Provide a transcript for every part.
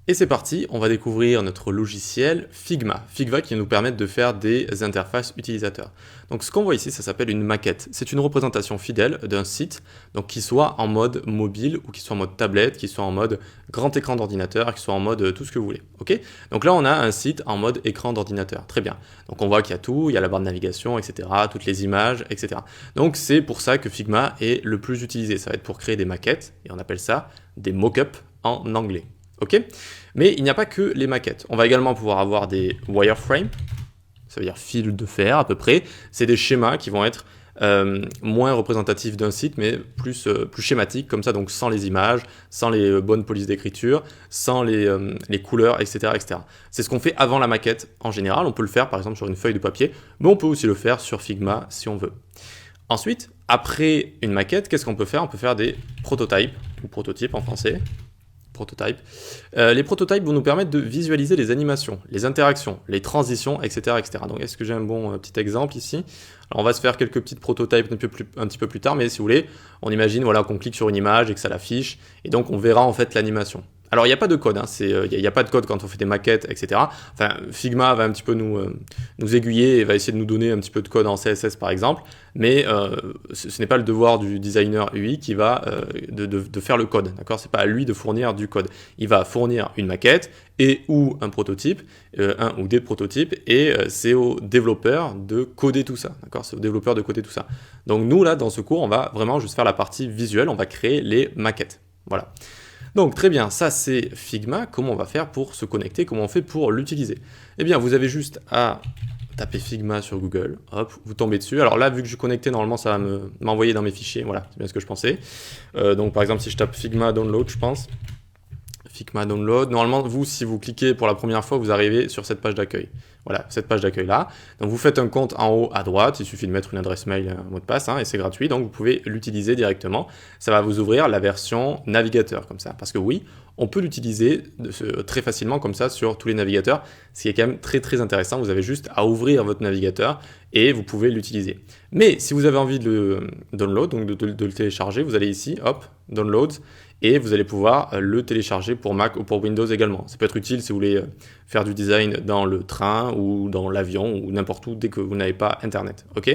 Et c'est parti, on va découvrir notre logiciel Figma. Figma qui va nous permettre de faire des interfaces utilisateurs. Donc ce qu'on voit ici, ça s'appelle une maquette. C'est une représentation fidèle d'un site, donc qui soit en mode mobile ou qui soit en mode tablette, qui soit en mode grand écran d'ordinateur, qui soit en mode tout ce que vous voulez. Ok. Donc là, on a un site en mode écran d'ordinateur. Très bien. Donc on voit qu'il y a tout, il y a la barre de navigation, etc., toutes les images, etc. Donc c'est pour ça que Figma est le plus utilisé. Ça va être pour créer des maquettes, et on appelle ça des mock-ups en anglais. Ok. Mais il n'y a pas que les maquettes. On va également pouvoir avoir des wireframes, ça veut dire fil de fer à peu près. C'est des schémas qui vont être moins représentatifs d'un site, mais plus schématiques, comme ça, donc sans les images, sans les bonnes polices d'écriture, sans les couleurs, etc., etc. C'est ce qu'on fait avant la maquette en général. On peut le faire par exemple sur une feuille de papier, mais on peut aussi le faire sur Figma si on veut. Ensuite, après une maquette, qu'est-ce qu'on peut faire? On peut faire des prototypes, ou prototypes en français. Prototypes. Les prototypes vont nous permettre de visualiser les animations, les interactions, les transitions, etc. etc. Donc est-ce que j'ai un bon petit exemple ici? Alors on va se faire quelques petites prototypes un petit peu plus tard, mais si vous voulez, on imagine voilà, qu'on clique sur une image et que ça l'affiche, et donc on verra en fait l'animation. Alors il n'y a pas de code, hein, il n'y a pas de code quand on fait des maquettes, etc. Enfin, Figma va un petit peu nous aiguiller et va essayer de nous donner un petit peu de code en CSS par exemple, mais ce n'est pas le devoir du designer UI qui va de faire le code, d'accord? C'est pas à lui de fournir du code. Il va fournir une maquette et ou un prototype, un ou des prototypes, et c'est au développeur de coder tout ça, d'accord? C'est au développeur de coder tout ça. Donc nous là, dans ce cours, on va vraiment juste faire la partie visuelle, on va créer les maquettes, voilà. Donc très bien, ça c'est Figma. Comment on va faire pour se connecter? Comment on fait pour l'utiliser? Eh bien, vous avez juste à taper Figma sur Google, hop, vous tombez dessus. Alors là, vu que je suis connecté, normalement ça va m'envoyer dans mes fichiers, voilà, c'est bien ce que je pensais. Donc par exemple, si je tape Figma Download, je pense, Figma Download, normalement, vous, si vous cliquez pour la première fois, vous arrivez sur cette page d'accueil. Voilà, cette page d'accueil-là. Donc vous faites un compte en haut à droite, il suffit de mettre une adresse mail, un mot de passe, hein, et c'est gratuit, donc vous pouvez l'utiliser directement. Ça va vous ouvrir la version navigateur, comme ça. Parce que oui, on peut l'utiliser très facilement comme ça sur tous les navigateurs, ce qui est quand même très très intéressant. Vous avez juste à ouvrir votre navigateur et vous pouvez l'utiliser. Mais si vous avez envie de le download, donc de le télécharger, vous allez ici, hop, Downloads, et vous allez pouvoir le télécharger pour Mac ou pour Windows également. Ça peut être utile si vous voulez faire du design dans le train ou dans l'avion ou n'importe où dès que vous n'avez pas Internet. Ok?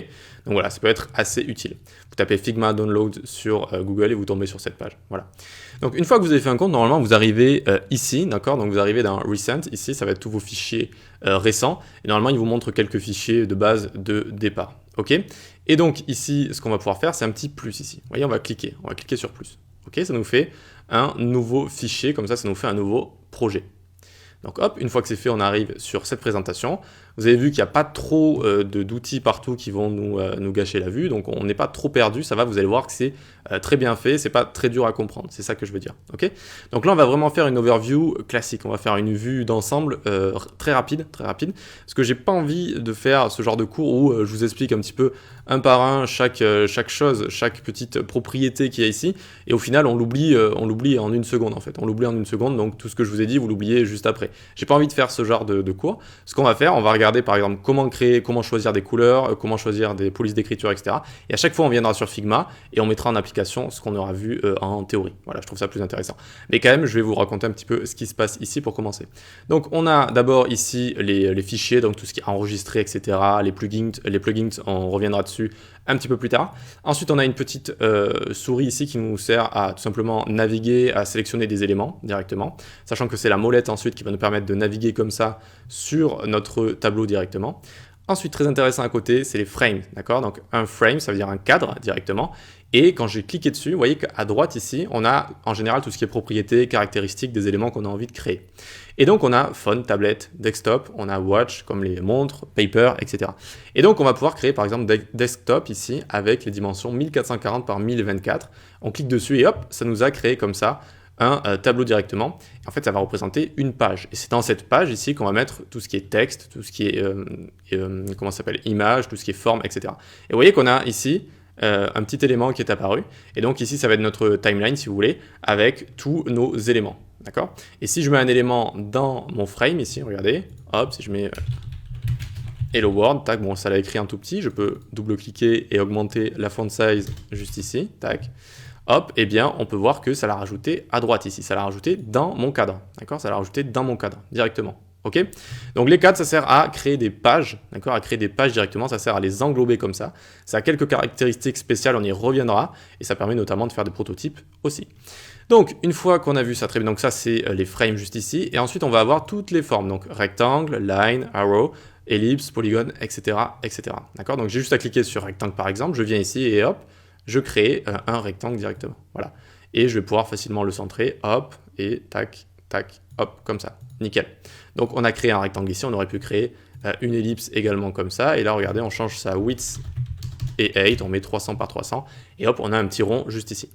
Donc voilà, ça peut être assez utile. Vous tapez Figma Download sur Google et vous tombez sur cette page. Voilà. Donc une fois que vous avez fait un compte, normalement vous arrivez ici, d'accord? Donc vous arrivez dans Recent, ici ça va être tous vos fichiers récents, et normalement il vous montre quelques fichiers de base de départ. Ok? Et donc ici, ce qu'on va pouvoir faire, c'est un petit plus ici. Vous voyez, on va cliquer sur plus. Ok, ça nous fait un nouveau fichier, comme ça nous fait un nouveau projet. Donc hop, une fois que c'est fait, on arrive sur cette présentation. Vous avez vu qu'il n'y a pas trop d'outils partout qui vont nous gâcher la vue, donc on n'est pas trop perdu, ça va, vous allez voir que c'est très bien fait, c'est pas très dur à comprendre, c'est ça que je veux dire. Ok. Donc là, on va vraiment faire une overview classique, on va faire une vue d'ensemble très rapide, parce que j'ai pas envie de faire ce genre de cours où je vous explique un petit peu un par un chaque chose, chaque petite propriété qu'il y a ici, et au final on l'oublie en une seconde en fait, donc tout ce que je vous ai dit, vous l'oubliez juste après. J'ai pas envie de faire ce genre de cours. Ce qu'on va faire, on va regarder par exemple comment choisir des couleurs, comment choisir des polices d'écriture, etc. Et à chaque fois, on viendra sur Figma et on mettra en application ce qu'on aura vu en théorie. Voilà, je trouve ça plus intéressant. Mais quand même, je vais vous raconter un petit peu ce qui se passe ici pour commencer. Donc, on a d'abord ici les fichiers, donc tout ce qui est enregistré, etc. Les plugins, on reviendra dessus un petit peu plus tard. Ensuite, on a une petite souris ici qui nous sert à tout simplement naviguer, à sélectionner des éléments directement, sachant que c'est la molette ensuite qui va nous permettre de naviguer comme ça sur notre tableau directement. Ensuite, très intéressant à côté, c'est les frames, d'accord? Donc un frame, ça veut dire un cadre directement. Et quand j'ai cliqué dessus, vous voyez qu'à droite ici, on a en général tout ce qui est propriétés, caractéristiques des éléments qu'on a envie de créer. Et donc on a phone, tablette, desktop, on a watch comme les montres, paper, etc. Et donc on va pouvoir créer par exemple desktop ici avec les dimensions 1440 par 1024. On clique dessus et hop, ça nous a créé comme ça un tableau directement. En fait, ça va représenter une page. Et c'est dans cette page ici qu'on va mettre tout ce qui est texte, tout ce qui est image, tout ce qui est forme, etc. Et vous voyez qu'on a ici un petit élément qui est apparu. Et donc ici, ça va être notre timeline, si vous voulez, avec tous nos éléments. D'accord? Et si je mets un élément dans mon frame ici, regardez, hop, si je mets Hello World, tac, bon, ça l'a écrit un tout petit, je peux double-cliquer et augmenter la font size juste ici, tac. hop, eh bien, on peut voir que ça l'a rajouté à droite ici, ça l'a rajouté dans mon cadre, d'accord? Ça l'a rajouté dans mon cadre, directement, ok? Donc les cadres, ça sert à créer des pages, d'accord? À créer des pages directement, ça sert à les englober comme ça. Ça a quelques caractéristiques spéciales, on y reviendra, et ça permet notamment de faire des prototypes aussi. Donc, une fois qu'on a vu ça très bien, donc ça c'est les frames juste ici, et ensuite on va avoir toutes les formes, donc rectangle, line, arrow, ellipse, polygone, etc. etc. D'accord? Donc j'ai juste à cliquer sur rectangle par exemple, je viens ici et hop, je crée un rectangle directement. Voilà. Et je vais pouvoir facilement le centrer, hop, et tac, tac, hop, comme ça. Nickel. Donc on a créé un rectangle ici, on aurait pu créer une ellipse également comme ça, et là regardez, on change sa width et 8, on met 300 par 300, et hop, on a un petit rond juste ici.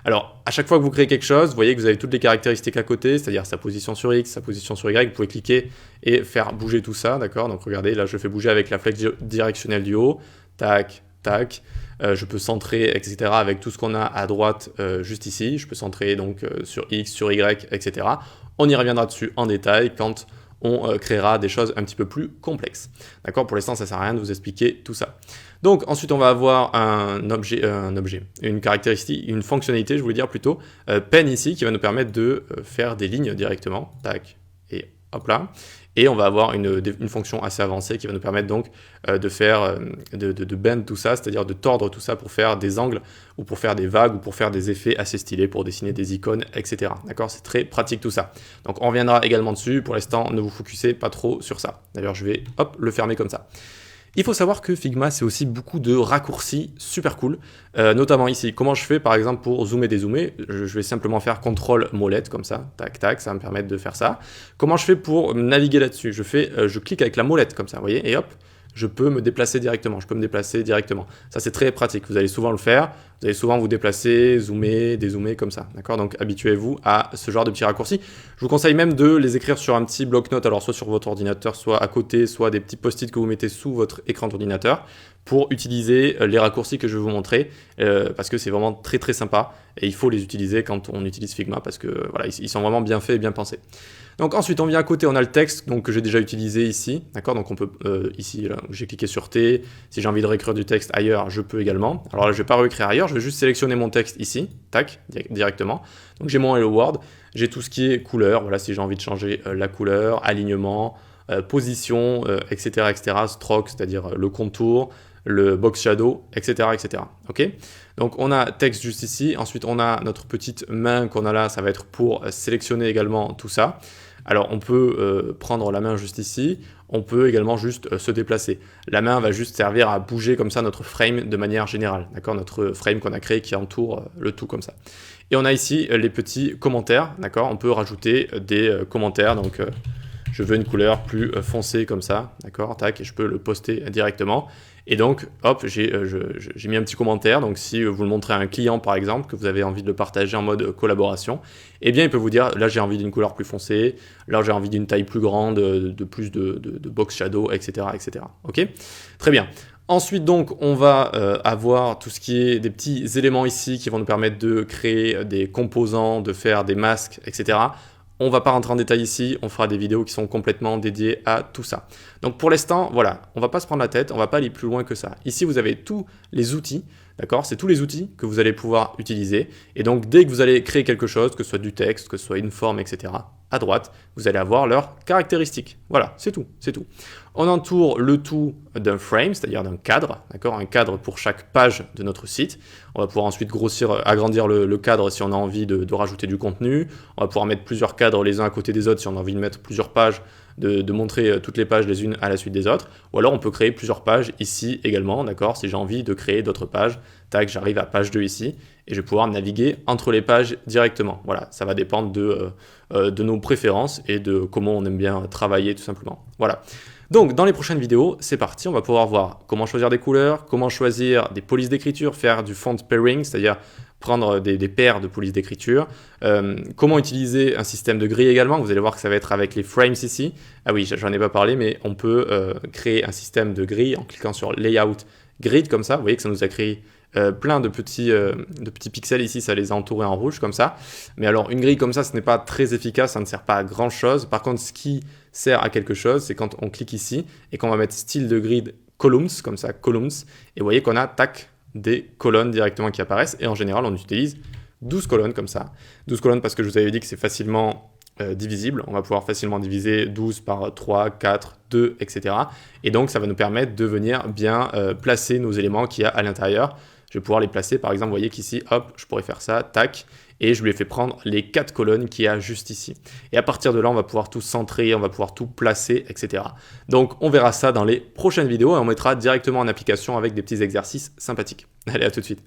Alors, à chaque fois que vous créez quelque chose, vous voyez que vous avez toutes les caractéristiques à côté, c'est-à-dire sa position sur X, sa position sur Y, vous pouvez cliquer et faire bouger tout ça, d'accord? Donc regardez, là je fais bouger avec la flèche directionnelle du haut, tac, tac, je peux centrer, etc. avec tout ce qu'on a à droite juste ici, je peux centrer donc sur X, sur Y, etc. On y reviendra dessus en détail quand on créera des choses un petit peu plus complexes. D'accord? Pour l'instant, ça ne sert à rien de vous expliquer tout ça. Donc ensuite, on va avoir un objet, une caractéristique, une fonctionnalité, je voulais dire plutôt, pen ici, qui va nous permettre de faire des lignes directement. Tac, et hop là. Et on va avoir une fonction assez avancée qui va nous permettre donc de faire, de bend tout ça, c'est-à-dire de tordre tout ça pour faire des angles ou pour faire des vagues ou pour faire des effets assez stylés, pour dessiner des icônes, etc. D'accord? C'est très pratique tout ça. Donc on reviendra également dessus. Pour l'instant, ne vous focussez pas trop sur ça. D'ailleurs, je vais hop, le fermer comme ça. Il faut savoir que Figma, c'est aussi beaucoup de raccourcis super cool, notamment ici. Comment je fais par exemple pour zoomer, dézoomer? Je vais simplement faire CTRL molette comme ça, tac tac, ça va me permettre de faire ça. Comment je fais pour naviguer là-dessus? Je clique avec la molette comme ça, vous voyez, et hop, je peux me déplacer directement, Ça, c'est très pratique, vous allez souvent le faire, vous allez souvent vous déplacer, zoomer, dézoomer comme ça, d'accord? Donc, habituez-vous à ce genre de petits raccourcis. Je vous conseille même de les écrire sur un petit bloc-notes, alors soit sur votre ordinateur, soit à côté, soit des petits post-it que vous mettez sous votre écran d'ordinateur pour utiliser les raccourcis que je vais vous montrer, parce que c'est vraiment très très sympa et il faut les utiliser quand on utilise Figma parce que voilà, ils sont vraiment bien faits et bien pensés. Donc ensuite, on vient à côté, on a le texte donc, que j'ai déjà utilisé ici, d'accord? Donc on peut, ici, j'ai cliqué sur T, si j'ai envie de réécrire du texte ailleurs, je peux également. Alors là, je ne vais pas réécrire ailleurs, je vais juste sélectionner mon texte ici, tac, directement. Donc j'ai mon Hello World, j'ai tout ce qui est couleur, voilà, si j'ai envie de changer la couleur, alignement, position, etc., etc., stroke, c'est-à-dire le contour, le box shadow, etc., etc. Ok? Donc on a texte juste ici, ensuite on a notre petite main qu'on a là, ça va être pour sélectionner également tout ça. Alors on peut prendre la main juste ici, on peut également juste se déplacer. La main va juste servir à bouger comme ça notre frame de manière générale, d'accord? Notre frame qu'on a créé qui entoure le tout comme ça. Et on a ici les petits commentaires, d'accord? On peut rajouter des commentaires, donc je veux une couleur plus foncée comme ça, d'accord? Tac, et je peux le poster directement. Et donc, hop, j'ai mis un petit commentaire. Donc, si vous le montrez à un client, par exemple, que vous avez envie de le partager en mode collaboration, eh bien, il peut vous dire, là, j'ai envie d'une couleur plus foncée, là, j'ai envie d'une taille plus grande, de plus de box shadow, etc., etc. OK? Très bien. Ensuite, donc, on va avoir tout ce qui est des petits éléments ici qui vont nous permettre de créer des composants, de faire des masques, etc. On ne va pas rentrer en détail ici, on fera des vidéos qui sont complètement dédiées à tout ça. Donc pour l'instant, voilà, on ne va pas se prendre la tête, on ne va pas aller plus loin que ça. Ici, vous avez tous les outils, d'accord? C'est tous les outils que vous allez pouvoir utiliser. Et donc dès que vous allez créer quelque chose, que ce soit du texte, que ce soit une forme, etc., à droite, vous allez avoir leurs caractéristiques. Voilà, c'est tout, c'est tout. On entoure le tout d'un frame, c'est-à-dire d'un cadre, d'accord? Un cadre pour chaque page de notre site. On va pouvoir ensuite agrandir le cadre si on a envie de rajouter du contenu. On va pouvoir mettre plusieurs cadres les uns à côté des autres si on a envie de mettre plusieurs pages, de montrer toutes les pages les unes à la suite des autres. Ou alors on peut créer plusieurs pages ici également, d'accord? Si j'ai envie de créer d'autres pages, tac, j'arrive à page 2 ici et je vais pouvoir naviguer entre les pages directement. Voilà, ça va dépendre de nos préférences et de comment on aime bien travailler tout simplement. Voilà. Donc, dans les prochaines vidéos, c'est parti, on va pouvoir voir comment choisir des couleurs, comment choisir des polices d'écriture, faire du font pairing, c'est-à-dire prendre des paires de polices d'écriture, comment utiliser un système de grille également, vous allez voir que ça va être avec les frames ici. Ah oui, j'en ai pas parlé, mais on peut créer un système de grille en cliquant sur Layout Grid comme ça, vous voyez que ça nous a créé plein de petits pixels ici, ça les a entourés en rouge comme ça. Mais alors une grille comme ça, ce n'est pas très efficace, ça ne sert pas à grand chose. Par contre, ce qui sert à quelque chose, c'est quand on clique ici et qu'on va mettre style de grid columns, comme ça, columns, et vous voyez qu'on a tac, des colonnes directement qui apparaissent. Et en général, on utilise 12 colonnes comme ça. 12 colonnes parce que je vous avais dit que c'est facilement divisible. On va pouvoir facilement diviser 12 par 3, 4, 2, etc. Et donc, ça va nous permettre de venir bien placer nos éléments qu'il y a à l'intérieur. Je vais pouvoir les placer, par exemple, vous voyez qu'ici, hop, je pourrais faire ça, tac, et je lui ai fait prendre les 4 colonnes qu'il y a juste ici. Et à partir de là, on va pouvoir tout centrer, on va pouvoir tout placer, etc. Donc, on verra ça dans les prochaines vidéos et on mettra directement en application avec des petits exercices sympathiques. Allez, à tout de suite.